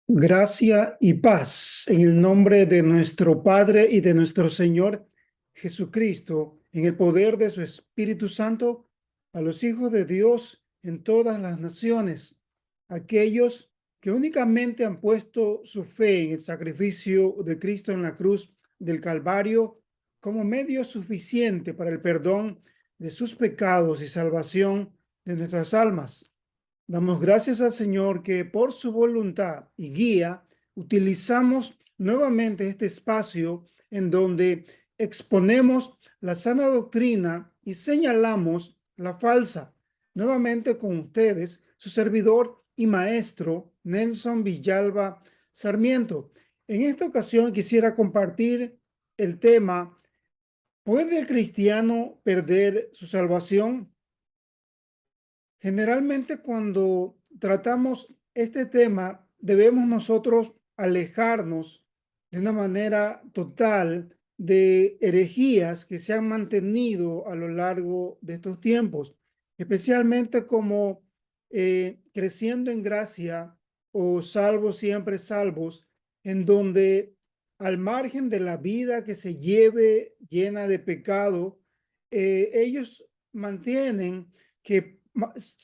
Gracia y paz en el nombre de nuestro Padre y de nuestro Señor Jesucristo, en el poder de su Espíritu Santo, a los hijos de Dios en todas las naciones, aquellos que únicamente han puesto su fe en el sacrificio de Cristo en la cruz del Calvario como medio suficiente para el perdón de sus pecados y salvación de nuestras almas. Damos gracias al Señor que por su voluntad y guía utilizamos nuevamente este espacio en donde exponemos la sana doctrina y señalamos la falsa. Nuevamente con ustedes, su servidor y maestro Nelson Villalba Sarmiento. En esta ocasión quisiera compartir el tema: ¿puede el cristiano perder su salvación? Generalmente cuando tratamos este tema, debemos nosotros alejarnos de una manera total de herejías que se han mantenido a lo largo de estos tiempos, especialmente como creciendo en gracia o salvos siempre salvos, en donde al margen de la vida que se lleve llena de pecado, ellos mantienen que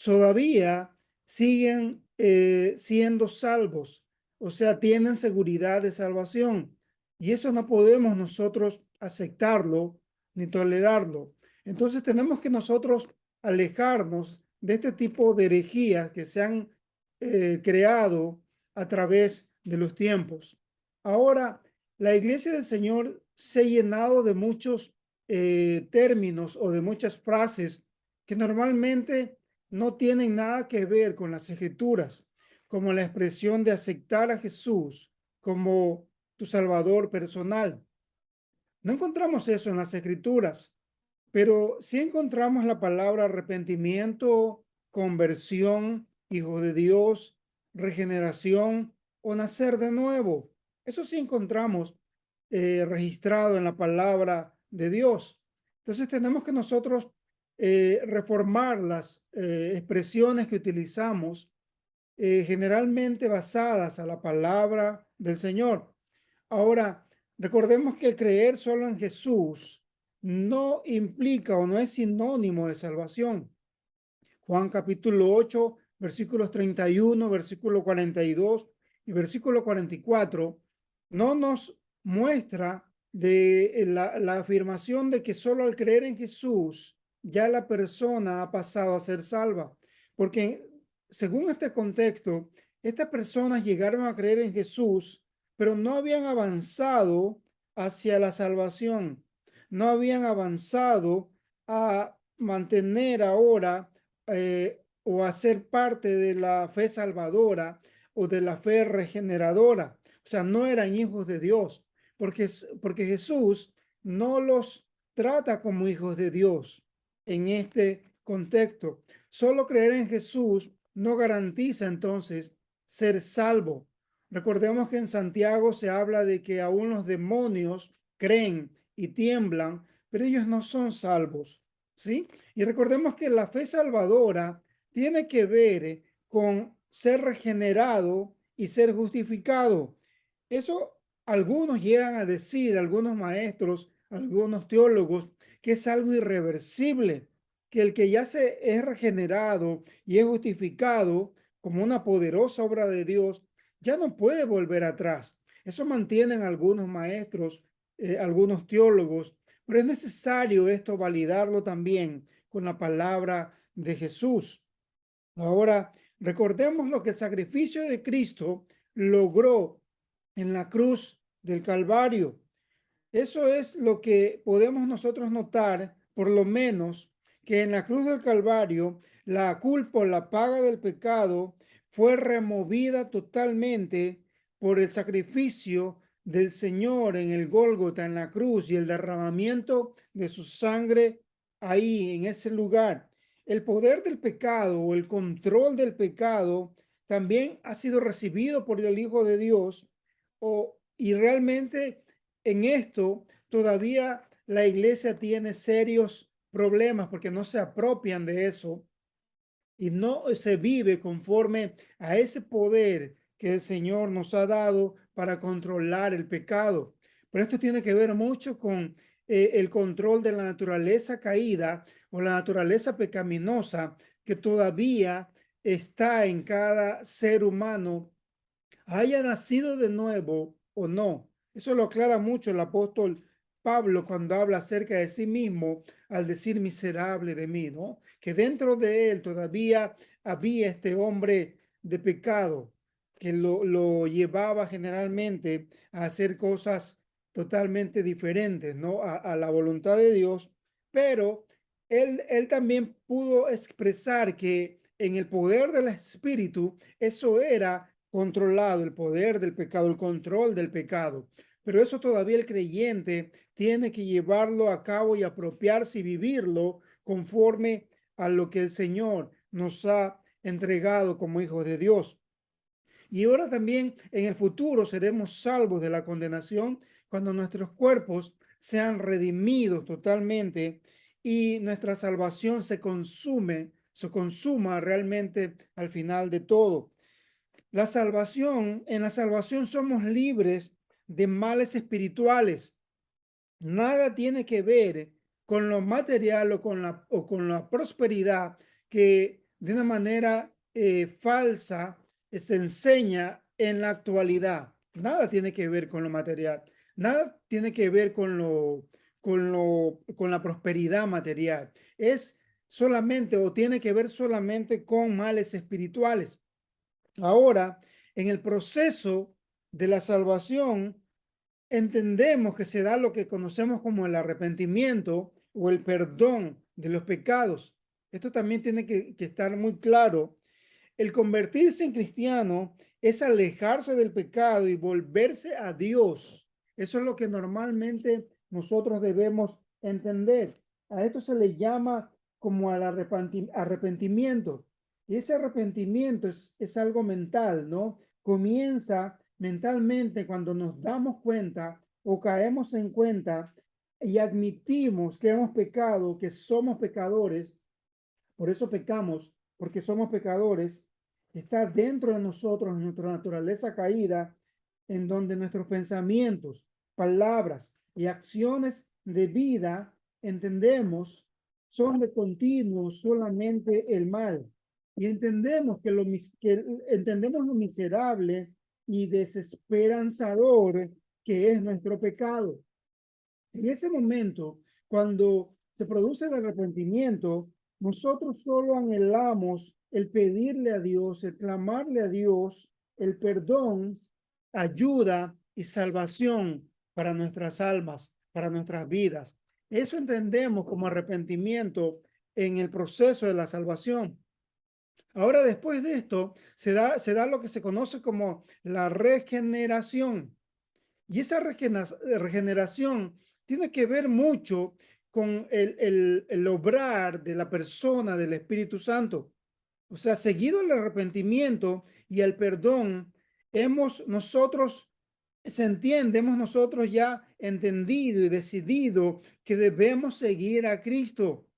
todavía siguen siendo salvos, o sea, tienen seguridad de salvación. Y eso no podemos nosotros aceptarlo ni tolerarlo. Entonces tenemos que nosotros alejarnos de este tipo de herejías que se han creado a través de los tiempos. Ahora, la iglesia del Señor se ha llenado de muchos términos o de muchas frases que normalmente no tienen nada que ver con las escrituras, como la expresión de aceptar a Jesús como tu Salvador personal. No encontramos eso en las escrituras, pero sí encontramos la palabra arrepentimiento, conversión, hijo de Dios, regeneración o nacer de nuevo. Eso sí encontramos registrado en la palabra de Dios. Entonces tenemos que nosotros reformar las expresiones que utilizamos, generalmente basadas a la palabra del Señor. Ahora, recordemos que el creer solo en Jesús no implica o no es sinónimo de salvación. Juan capítulo 8, versículos 31, versículo 42 y versículo 44 no nos muestra de la afirmación de que solo al creer en Jesús ya la persona ha pasado a ser salva, porque según este contexto, estas personas llegaron a creer en Jesús, pero no habían avanzado hacia la salvación, no habían avanzado a mantener ahora o a ser parte de la fe salvadora o de la fe regeneradora. O sea, no eran hijos de Dios, porque Jesús no los trata como hijos de Dios en este contexto. Solo creer en Jesús no garantiza entonces ser salvo. Recordemos que en Santiago se habla de que aún los demonios creen y tiemblan, pero ellos no son salvos, ¿sí? Y recordemos que la fe salvadora tiene que ver con ser regenerado y ser justificado. Eso algunos llegan a decir, algunos maestros, algunos teólogos, que es algo irreversible, que el que ya se es regenerado y es justificado como una poderosa obra de Dios, ya no puede volver atrás. Eso mantienen algunos maestros, algunos teólogos, pero es necesario esto validarlo también con la palabra de Jesús. Ahora, recordemos lo que el sacrificio de Cristo logró en la cruz del Calvario. Eso es lo que podemos nosotros notar, por lo menos, que en la cruz del Calvario la culpa o la paga del pecado fue removida totalmente por el sacrificio del Señor en el Gólgota, en la cruz, y el derramamiento de su sangre ahí, en ese lugar. El poder del pecado o el control del pecado también ha sido recibido por el Hijo de Dios, y realmente en esto todavía la iglesia tiene serios problemas porque no se apropian de eso y no se vive conforme a ese poder que el Señor nos ha dado para controlar el pecado. Pero esto tiene que ver mucho con el control de la naturaleza caída o la naturaleza pecaminosa que todavía está en cada ser humano, haya nacido de nuevo o no. Eso lo aclara mucho el apóstol Pablo cuando habla acerca de sí mismo al decir miserable de mí, ¿no? Que dentro de él todavía había este hombre de pecado que lo llevaba generalmente a hacer cosas totalmente diferentes, ¿no? A la voluntad de Dios, pero él también pudo expresar que en el poder del Espíritu eso era controlado, el poder del pecado, el control del pecado. Pero eso todavía el creyente tiene que llevarlo a cabo y apropiarse y vivirlo conforme a lo que el Señor nos ha entregado como hijos de Dios. Y ahora también en el futuro seremos salvos de la condenación cuando nuestros cuerpos sean redimidos totalmente y nuestra salvación se consuma realmente al final de todo. En la salvación somos libres de males espirituales. Nada tiene que ver con lo material o con la prosperidad que de una manera falsa se enseña en la actualidad. Nada tiene que ver con lo material. Nada tiene que ver con la prosperidad material. Es solamente o tiene que ver solamente con males espirituales. Ahora, en el proceso de la salvación, entendemos que se da lo que conocemos como el arrepentimiento o el perdón de los pecados. Esto también tiene que estar muy claro. El convertirse en cristiano es alejarse del pecado y volverse a Dios. Eso es lo que normalmente nosotros debemos entender. A esto se le llama como al arrepentimiento. Y ese arrepentimiento es algo mental, ¿no? Comienza mentalmente cuando nos damos cuenta o caemos en cuenta y admitimos que hemos pecado, que somos pecadores. Por eso pecamos, porque somos pecadores. Está dentro de nosotros, en nuestra naturaleza caída, en donde nuestros pensamientos, palabras y acciones de vida, entendemos, son de continuo solamente el mal. Y entendemos entendemos lo miserable y desesperanzador que es nuestro pecado. En ese momento, cuando se produce el arrepentimiento, nosotros solo anhelamos el pedirle a Dios, el clamarle a Dios el perdón, ayuda y salvación para nuestras almas, para nuestras vidas. Eso entendemos como arrepentimiento en el proceso de la salvación. Ahora, después de esto, se da lo que se conoce como la regeneración. Y esa regeneración tiene que ver mucho con el obrar de la persona del Espíritu Santo. O sea, seguido el arrepentimiento y el perdón, hemos nosotros ya entendido y decidido que debemos seguir a Cristo.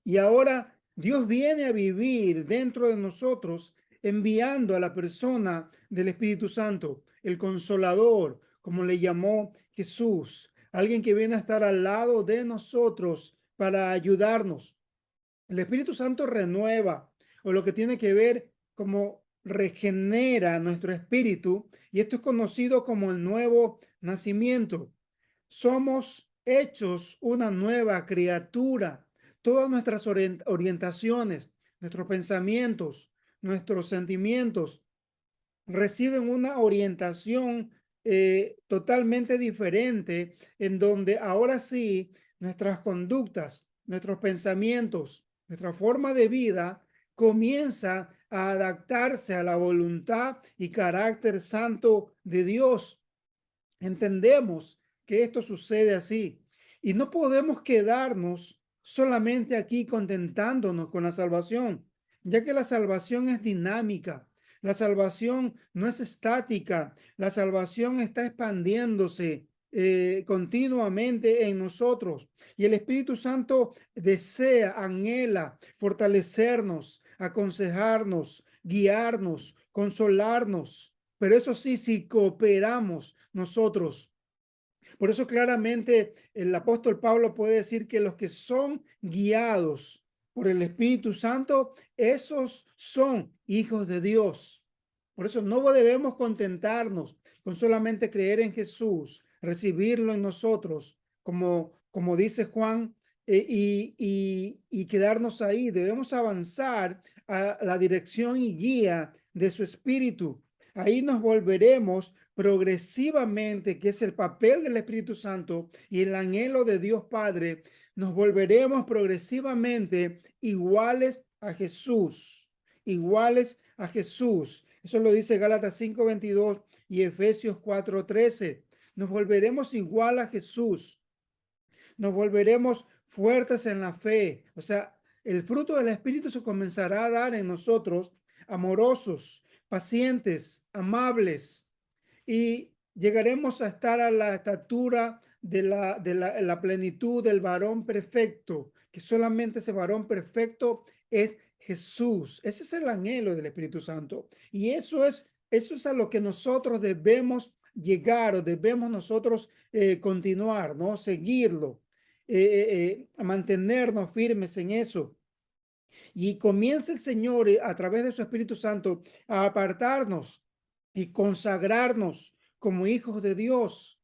Y ahora Dios viene a vivir dentro de nosotros, enviando a la persona del Espíritu Santo, el Consolador, como le llamó Jesús, alguien que viene a estar al lado de nosotros para ayudarnos. El Espíritu Santo renueva, o lo que tiene que ver como regenera nuestro espíritu, y esto es conocido como el nuevo nacimiento. Somos hechos una nueva criatura. Todas nuestras orientaciones, nuestros pensamientos, nuestros sentimientos reciben una orientación totalmente diferente, en donde ahora sí nuestras conductas, nuestros pensamientos, nuestra forma de vida comienza a adaptarse a la voluntad y carácter santo de Dios. Entendemos que esto sucede así y no podemos quedarnos solamente aquí contentándonos con la salvación, ya que la salvación es dinámica. La salvación no es estática, la salvación está expandiéndose continuamente en nosotros y el Espíritu Santo desea, anhela fortalecernos, aconsejarnos, guiarnos, consolarnos. pero eso sí, si cooperamos nosotros. Por eso claramente el apóstol Pablo puede decir que los que son guiados por el Espíritu Santo, esos son hijos de Dios. Por eso no debemos contentarnos con solamente creer en Jesús, recibirlo en nosotros, como dice Juan, y quedarnos ahí. Debemos avanzar a la dirección y guía de su Espíritu. Ahí nos volveremos progresivamente, que es el papel del Espíritu Santo y el anhelo de Dios Padre, nos volveremos progresivamente iguales a Jesús, iguales a Jesús. Eso lo dice Gálatas 5:22 y Efesios 4:13. Nos volveremos igual a Jesús, nos volveremos fuertes en la fe. O sea, el fruto del Espíritu se comenzará a dar en nosotros, amorosos, pacientes, amables, y llegaremos a estar a la estatura de la plenitud del varón perfecto, que solamente ese varón perfecto es Jesús. Ese es el anhelo del Espíritu Santo. Y eso es a lo que nosotros debemos llegar o debemos nosotros continuar, ¿no? Seguirlo, a mantenernos firmes en eso. Y comienza el Señor a través de su Espíritu Santo a apartarnos y consagrarnos como hijos de Dios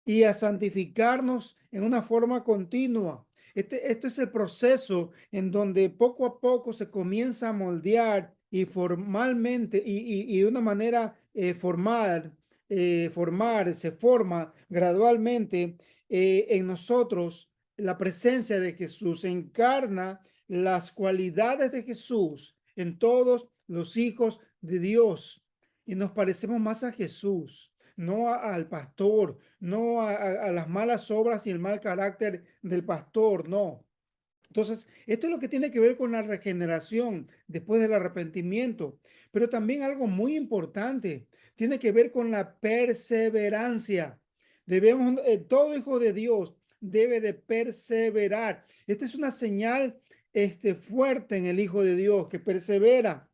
y a santificarnos en una forma continua. Esto es el proceso en donde poco a poco se comienza a moldear y formalmente y de una manera formar, se forma gradualmente en nosotros la presencia de Jesús, encarna las cualidades de Jesús en todos los hijos de Dios y nos parecemos más a Jesús, no al pastor, no a las malas obras y el mal carácter del pastor, no. Entonces, esto es lo que tiene que ver con la regeneración después del arrepentimiento, pero también algo muy importante, tiene que ver con la perseverancia. Debemos, todo hijo de Dios debe de perseverar. Esta es una señal fuerte en el Hijo de Dios, que persevera.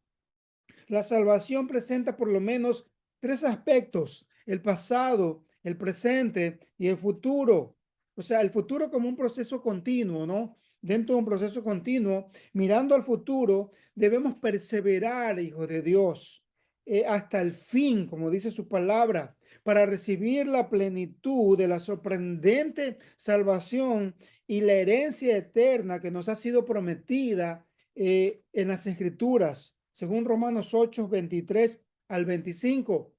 La salvación presenta por lo menos tres aspectos: el pasado, el presente y el futuro. O sea, el futuro como un proceso continuo, ¿no? Dentro de un proceso continuo, mirando al futuro, debemos perseverar, hijos de Dios, hasta el fin, como dice su palabra, para recibir la plenitud de la sorprendente salvación y la herencia eterna que nos ha sido prometida en las Escrituras, según Romanos 8:23 al 25.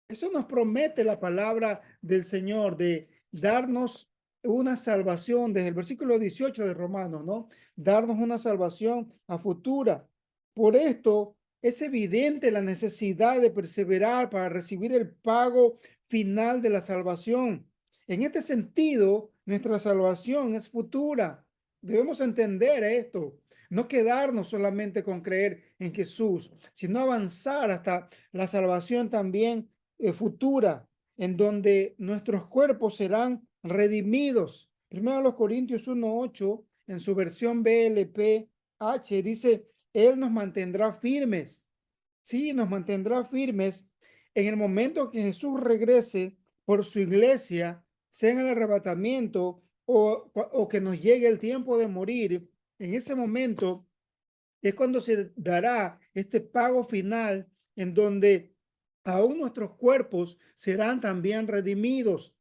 Eso nos promete la palabra del Señor de darnos una salvación desde el versículo 18 de Romanos, ¿no? Darnos una salvación a futura. Por esto es evidente la necesidad de perseverar para recibir el pago final de la salvación. En este sentido, nuestra salvación es futura. Debemos entender esto, no quedarnos solamente con creer en Jesús, sino avanzar hasta la salvación también futura, en donde nuestros cuerpos serán redimidos. Primero los Corintios 1:8, en su versión BLPH, dice, Él nos mantendrá firmes. Sí, nos mantendrá firmes en el momento que Jesús regrese por su iglesia, sea en el arrebatamiento o que nos llegue el tiempo de morir. En ese momento es cuando se dará este pago final en donde aún nuestros cuerpos serán también redimidos.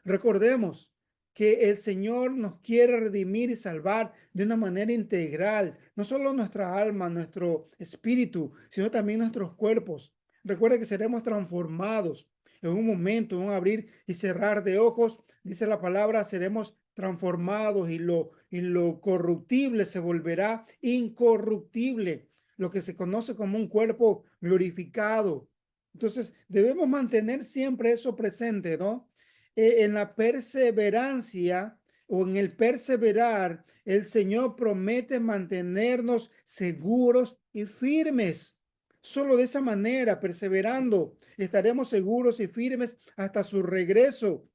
Recordemos que el Señor nos quiere redimir y salvar de una manera integral, no solo nuestra alma, nuestro espíritu, sino también nuestros cuerpos. Recuerde que seremos transformados en un momento, en un abrir y cerrar de ojos. Dice la palabra, seremos transformados y lo corruptible se volverá incorruptible, lo que se conoce como un cuerpo glorificado. Entonces, debemos mantener siempre eso presente, ¿no? En la perseverancia o en el perseverar, el Señor promete mantenernos seguros y firmes. Solo de esa manera, perseverando, estaremos seguros y firmes hasta su regreso.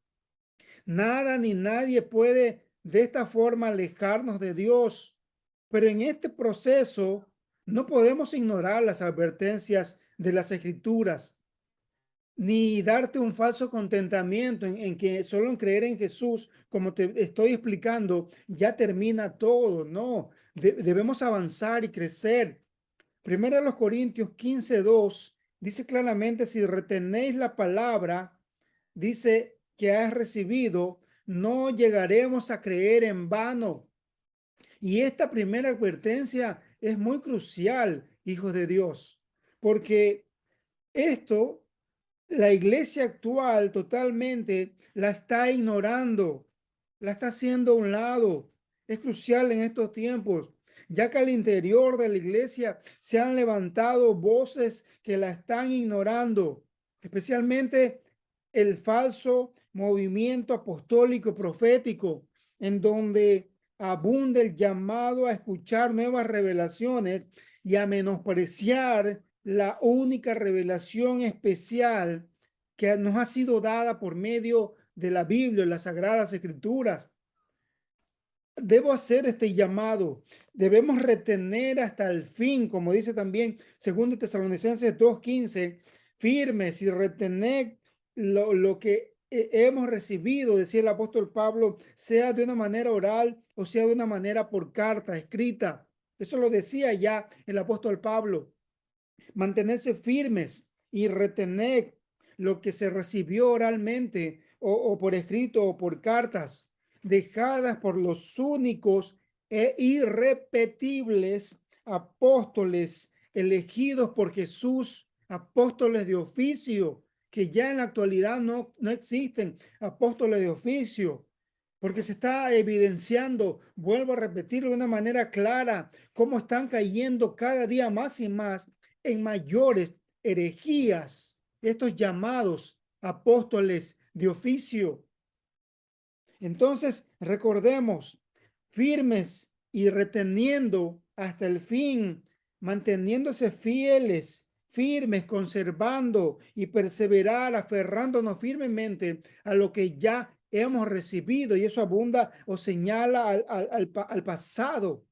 Nada ni nadie puede de esta forma alejarnos de Dios. Pero en este proceso no podemos ignorar las advertencias de las Escrituras. ni darte un falso contentamiento en que solo en creer en Jesús, como te estoy explicando, ya termina todo. No, debemos avanzar y crecer. Primero los Corintios 15:2 dice claramente, si retenéis la palabra, dice que has recibido, no llegaremos a creer en vano. Y esta primera advertencia es muy crucial, hijos de Dios, porque esto la iglesia actual totalmente la está ignorando, la está haciendo a un lado. Es crucial en estos tiempos, ya que al interior de la iglesia se han levantado voces que la están ignorando, especialmente el falso movimiento apostólico profético, en donde abunda el llamado a escuchar nuevas revelaciones y a menospreciar la única revelación especial que nos ha sido dada por medio de la Biblia, las Sagradas Escrituras. Debo hacer este llamado. Debemos retener hasta el fin, como dice también 2 Tesalonicenses 2:15, firmes y retener lo que hemos recibido, decía el apóstol Pablo, sea de una manera oral o sea de una manera por carta escrita. Eso lo decía ya el apóstol Pablo. Mantenerse firmes y retener lo que se recibió oralmente o por escrito o por cartas, dejadas por los únicos e irrepetibles apóstoles elegidos por Jesús, apóstoles de oficio, que ya en la actualidad no existen apóstoles de oficio, porque se está evidenciando, vuelvo a repetirlo de una manera clara, cómo están cayendo cada día más y más en mayores herejías estos llamados apóstoles de oficio. Entonces, recordemos, firmes y reteniendo hasta el fin, manteniéndose fieles, firmes, conservando y perseverar, aferrándonos firmemente a lo que ya hemos recibido. Y eso abunda o señala al pasado,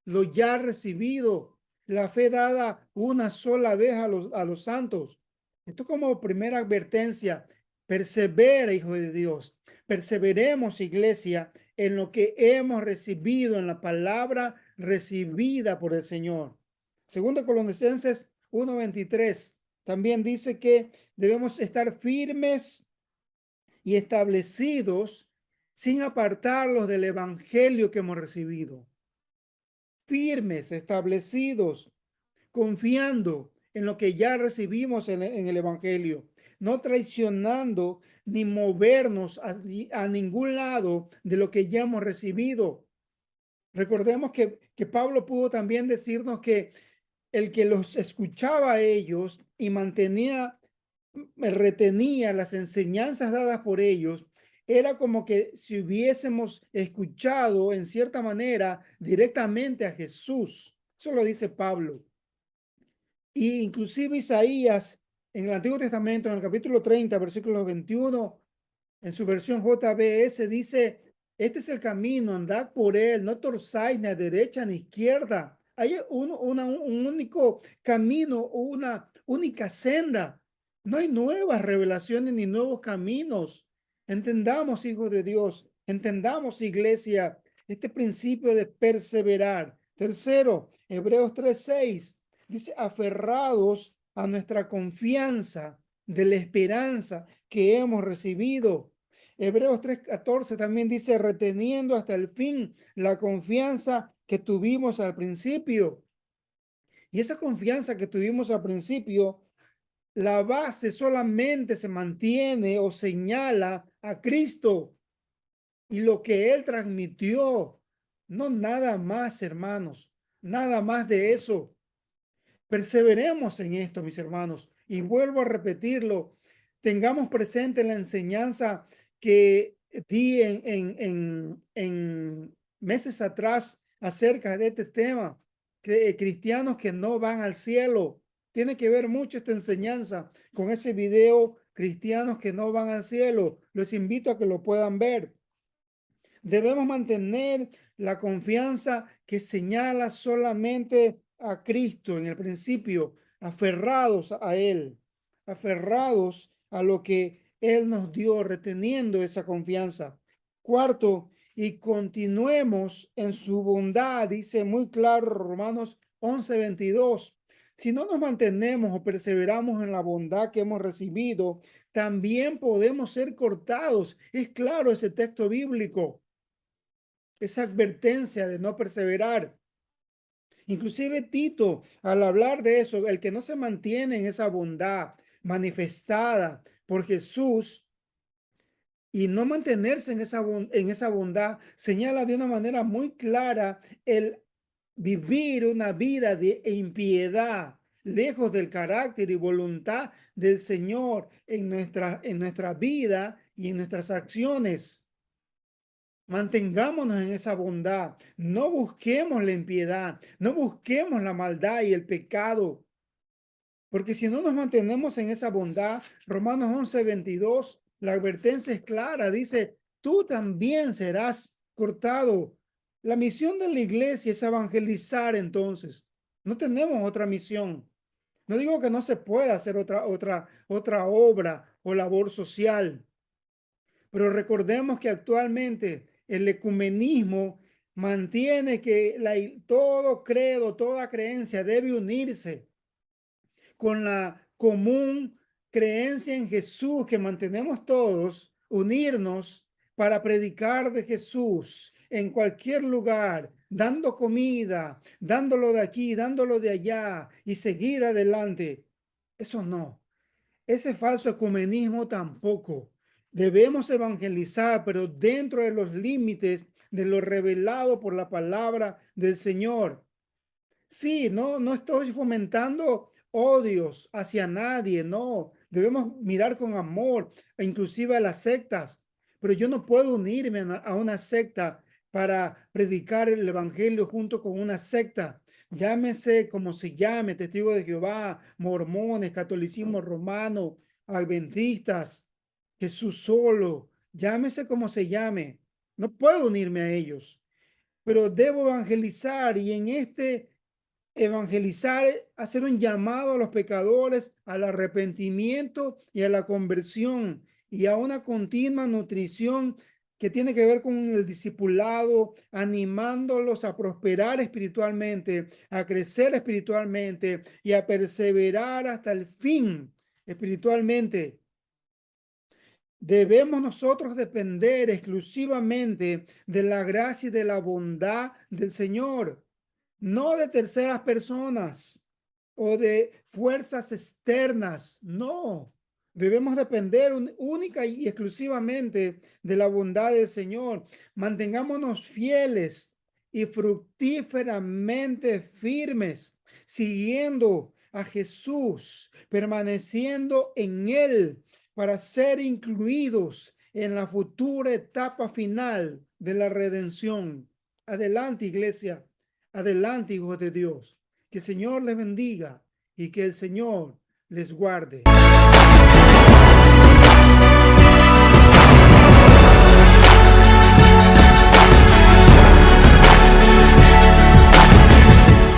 lo ya recibido, la fe dada una sola vez a los santos. Esto como primera advertencia, persevera, hijo de Dios. Perseveremos, iglesia, en lo que hemos recibido, en la palabra recibida por el Señor. Segundo Colosenses 1:23 también dice que debemos estar firmes y establecidos sin apartarlos del evangelio que hemos recibido. Firmes, establecidos, confiando en lo que ya recibimos en el evangelio, no traicionando ni movernos a ningún lado de lo que ya hemos recibido. Recordemos que Pablo pudo también decirnos que el que los escuchaba a ellos y retenía las enseñanzas dadas por ellos, era como que si hubiésemos escuchado en cierta manera directamente a Jesús. Eso lo dice Pablo. Y inclusive Isaías en el Antiguo Testamento, en el capítulo 30, versículo 21, en su versión JBS dice, este es el camino, andad por él, no torzáis ni a derecha ni a izquierda. Hay un único camino, una única senda. No hay nuevas revelaciones ni nuevos caminos. Entendamos, hijos de Dios, entendamos, iglesia, este principio de perseverar. Tercero, Hebreos 3:6 dice, aferrados a nuestra confianza de la esperanza que hemos recibido. Hebreos 3:14 también dice, reteniendo hasta el fin la confianza que tuvimos al principio. Y esa confianza que tuvimos al principio, la base solamente se mantiene o señala a Cristo y lo que Él transmitió. No nada más, hermanos, nada más de eso. Perseveremos en esto, mis hermanos, y vuelvo a repetirlo, tengamos presente la enseñanza que di en meses atrás acerca de este tema, que cristianos que no van al cielo. Tiene que ver mucho esta enseñanza con ese video, cristianos que no van al cielo. Los invito a que lo puedan ver. Debemos mantener la confianza que señala solamente a Cristo en el principio, aferrados a Él, aferrados a lo que Él nos dio, reteniendo esa confianza. Cuarto, y continuemos en su bondad, dice muy claro Romanos 11:22. Si no nos mantenemos o perseveramos en la bondad que hemos recibido, también podemos ser cortados. Es claro ese texto bíblico, esa advertencia de no perseverar. Inclusive Tito, al hablar de eso, el que no se mantiene en esa bondad manifestada por Jesús y no mantenerse en esa bondad, señala de una manera muy clara el vivir una vida de impiedad, lejos del carácter y voluntad del Señor en nuestra vida y en nuestras acciones. Mantengámonos en esa bondad, no busquemos la impiedad, no busquemos la maldad y el pecado, porque si no nos mantenemos en esa bondad, Romanos 11:22, la advertencia es clara, dice, tú también serás cortado. La misión de la iglesia es evangelizar entonces. No tenemos otra misión. No digo que no se pueda hacer otra obra o labor social, pero recordemos que actualmente el ecumenismo mantiene que todo credo, toda creencia debe unirse con la común creencia en Jesús que mantenemos todos, unirnos para predicar de Jesús en cualquier lugar, dando comida, dándolo de aquí, dándolo de allá y seguir adelante. Eso no. Ese falso ecumenismo tampoco. Debemos evangelizar, pero dentro de los límites de lo revelado por la palabra del Señor. Sí, no estoy fomentando odios hacia nadie, no. Debemos mirar con amor, inclusive a las sectas, pero yo no puedo unirme a una secta para predicar el evangelio junto con una secta. Llámese como se llame, Testigo de Jehová, mormones, catolicismo romano, adventistas, Jesús solo, llámese como se llame. No puedo unirme a ellos, pero debo evangelizar y en este evangelizar, hacer un llamado a los pecadores al arrepentimiento y a la conversión y a una continua nutrición que tiene que ver con el discipulado, animándolos a prosperar espiritualmente, a crecer espiritualmente y a perseverar hasta el fin espiritualmente. Debemos nosotros depender exclusivamente de la gracia y de la bondad del Señor, no de terceras personas o de fuerzas externas, no. Debemos depender única y exclusivamente de la bondad del Señor. Mantengámonos fieles y fructíferamente firmes, siguiendo a Jesús, permaneciendo en Él para ser incluidos en la futura etapa final de la redención. Adelante, iglesia. Adelante, hijos de Dios. Que el Señor les bendiga y que el Señor les guarde.